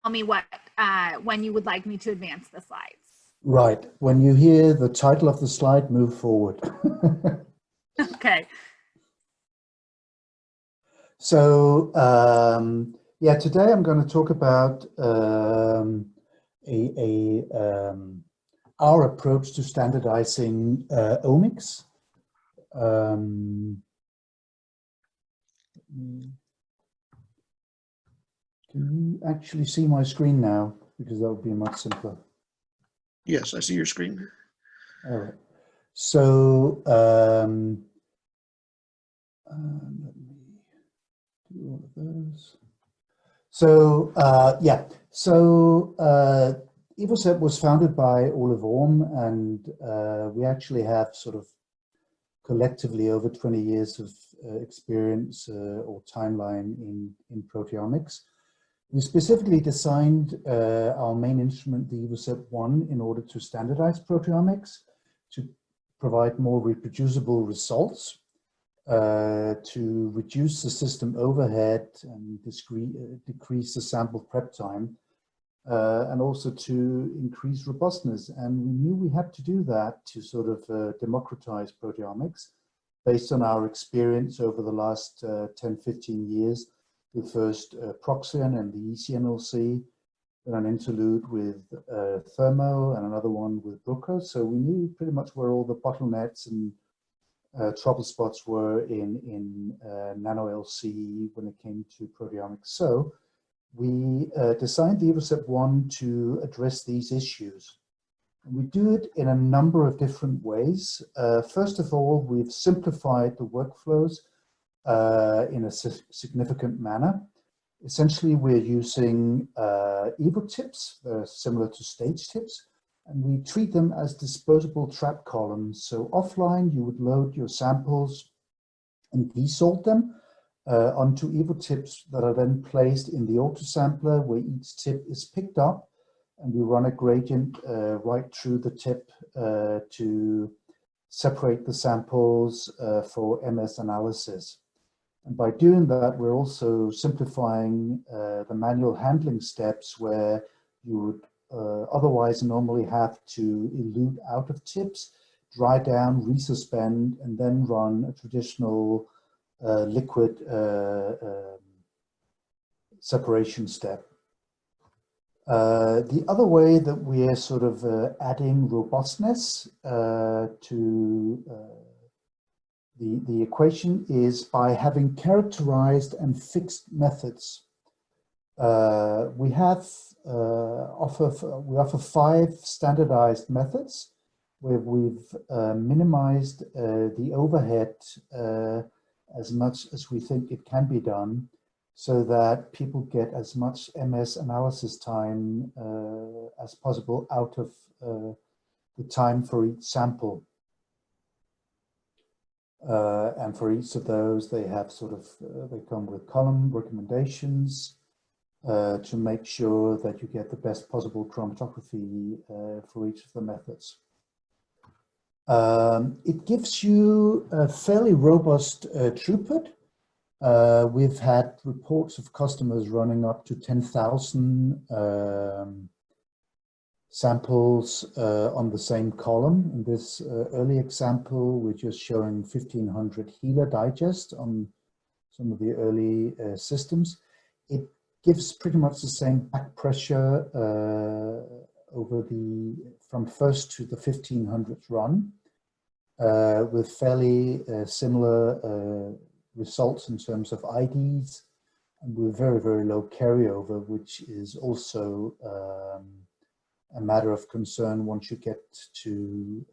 Tell me what when you would like me to advance the slides. Right. When you hear the title of the slide, move forward. Okay. So, yeah, today I'm going to talk about our approach to standardizing omics. Can you actually see my screen now? Because that would be much simpler. Yes, I see your screen. All right. So let me do all of those. So yeah, so Evosep was founded by Ole Worm, and we actually have sort of collectively over 20 years of experience or timeline in proteomics. We specifically designed our main instrument, the Evosep 1, in order to standardize proteomics, to provide more reproducible results, to reduce the system overhead and decrease the sample prep time, and also to increase robustness. And we knew we had to do that to sort of democratize proteomics based on our experience over the last 10, 15 years with first Proxion and the ECNLC, then an interlude with Thermo and another one with Bruker. So we knew pretty much where all the bottlenecks and trouble spots were in nano-LC when it came to proteomics. So we designed the Evosep 1 to address these issues. And we do it in a number of different ways. First of all, we've simplified the workflows in a significant manner. Essentially, we're using Evotips, they're similar to stage tips, and we treat them as disposable trap columns. So offline, you would load your samples and desort them onto Evotips that are then placed in the autosampler where each tip is picked up, and we run a gradient right through the tip to separate the samples for MS analysis. And by doing that, we're also simplifying the manual handling steps where you would otherwise normally have to elute out of tips, dry down, resuspend, and then run a traditional liquid separation step. The other way that we are sort of adding robustness to the equation is by having characterized and fixed methods. We offer 5 standardized methods where we've minimized the overhead as much as we think it can be done, so that people get as much MS analysis time as possible out of the time for each sample. And for each of those, they have sort of, they come with column recommendations to make sure that you get the best possible chromatography for each of the methods. It gives you a fairly robust throughput. We've had reports of customers running up to 10,000 samples on the same column. In this early example, we're just showing 1500 HeLa digest on some of the early systems. It gives pretty much the same back pressure over from first to the 1500th run, with fairly similar results in terms of IDs, and with very, very low carryover, which is also a matter of concern once you get to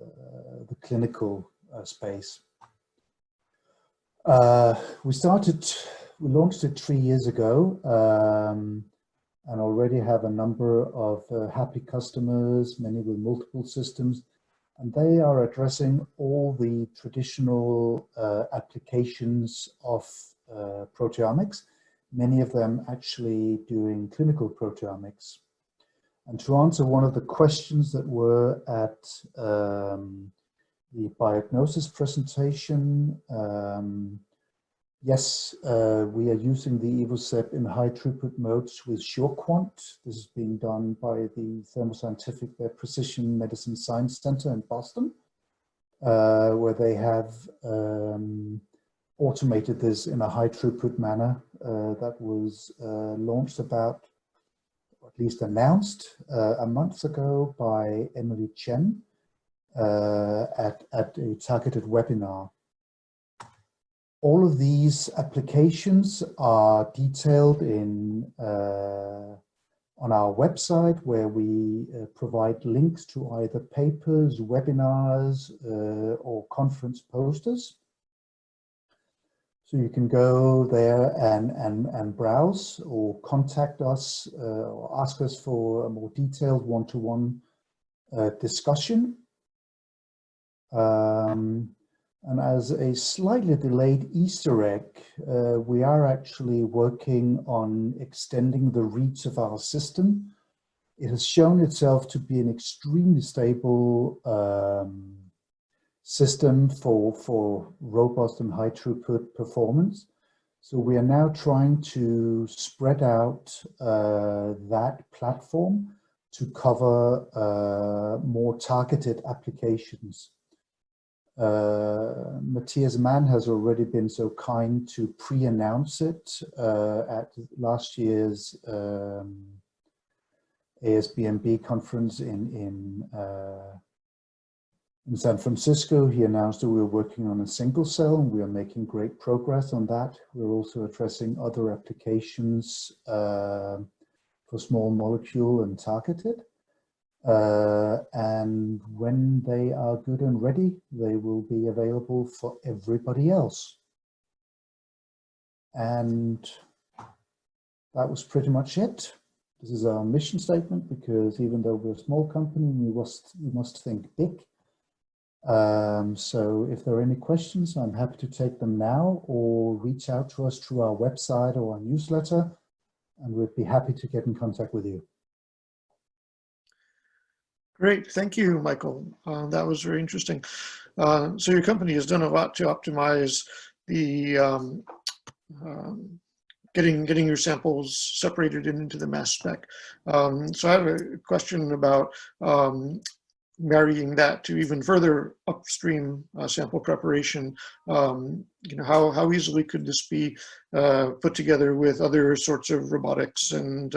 the clinical space. We launched it 3 years ago, and already have a number of happy customers, many with multiple systems, and they are addressing all the traditional applications of proteomics, many of them actually doing clinical proteomics. And to answer one of the questions that were at the Biognosis presentation, Yes, we are using the Evosep in high throughput modes with SureQuant. This is being done by the Thermo Scientific, their Precision Medicine Science Center in Boston, where they have automated this in a high throughput manner. That was launched about, or at least announced a month ago by Emily Chen at a targeted webinar. All of these applications are detailed in on our website, where we provide links to either papers, webinars, or conference posters. So you can go there and browse or contact us or ask us for a more detailed one-to-one discussion. And as a slightly delayed Easter egg, we are actually working on extending the reach of our system. It has shown itself to be an extremely stable system for robust and high throughput performance. So we are now trying to spread out that platform to cover more targeted applications. Matthias Mann has already been so kind to pre-announce it at last year's ASBMB conference in San Francisco. He announced that we were working on a single cell, and we are making great progress on that. We're also addressing other applications for small molecule and targeted. And when they are good and ready, they will be available for everybody else. And that was pretty much it. This is our mission statement, because even though we're a small company, we must think big. So if there are any questions, I'm happy to take them now, or reach out to us through our website or our newsletter, and we'd be happy to get in contact with you. Great, thank you, Michael. That was very interesting. So your company has done a lot to optimize the getting your samples separated into the mass spec. So I have a question about marrying that to even further upstream sample preparation. How easily could this be put together with other sorts of robotics and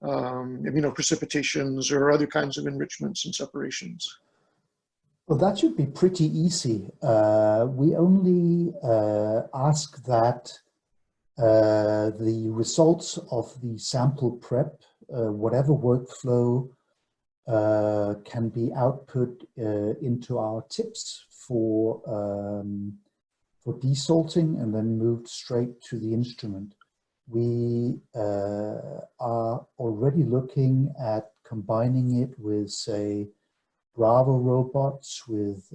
immunoprecipitations or other kinds of enrichments and separations? Well, that should be pretty easy. We only ask that the results of the sample prep, whatever workflow, can be output into our tips for desalting and then moved straight to the instrument. We are already looking at combining it with, say, Bravo robots, with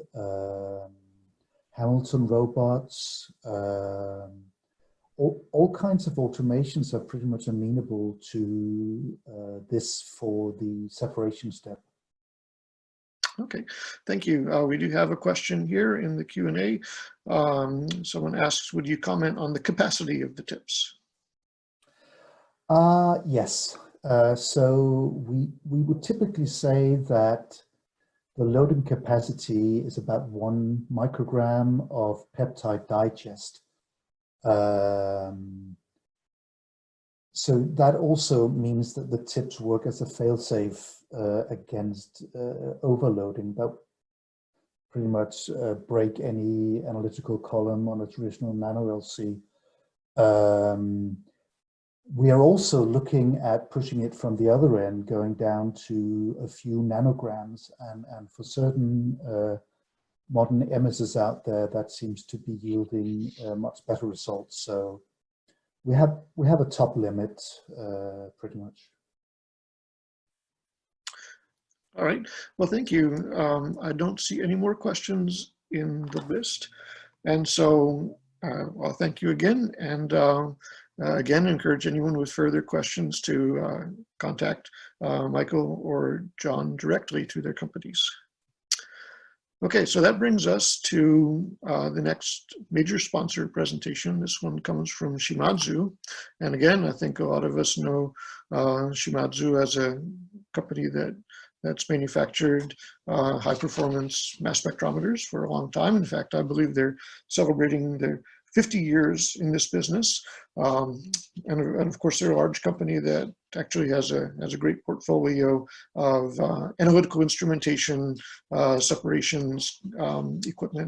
Hamilton robots. All kinds of automations are pretty much amenable to this for the separation step. Okay, thank you. We do have a question here in the Q&A. Someone asks, would you comment on the capacity of the tips? Yes. So we would typically say that the loading capacity is about 1 microgram of peptide digest. So that also means that the tips work as a fail-safe against overloading. That pretty much break any analytical column on a traditional nano-LC. We are also looking at pushing it from the other end, going down to a few nanograms, and for certain modern emitters out there, that seems to be yielding much better results. So we have a top limit, pretty much. All right. Well, thank you. I don't see any more questions in the list, and so well, thank you again. And again, encourage anyone with further questions to contact Michael or John directly through their companies. Okay, so that brings us to the next major sponsor presentation. This one comes from Shimadzu. And again, I think a lot of us know Shimadzu as a company that's manufactured high performance mass spectrometers for a long time. In fact, I believe they're celebrating their 50 years in this business. And of course, they're a large company that actually has a great portfolio of analytical instrumentation, separations, equipment,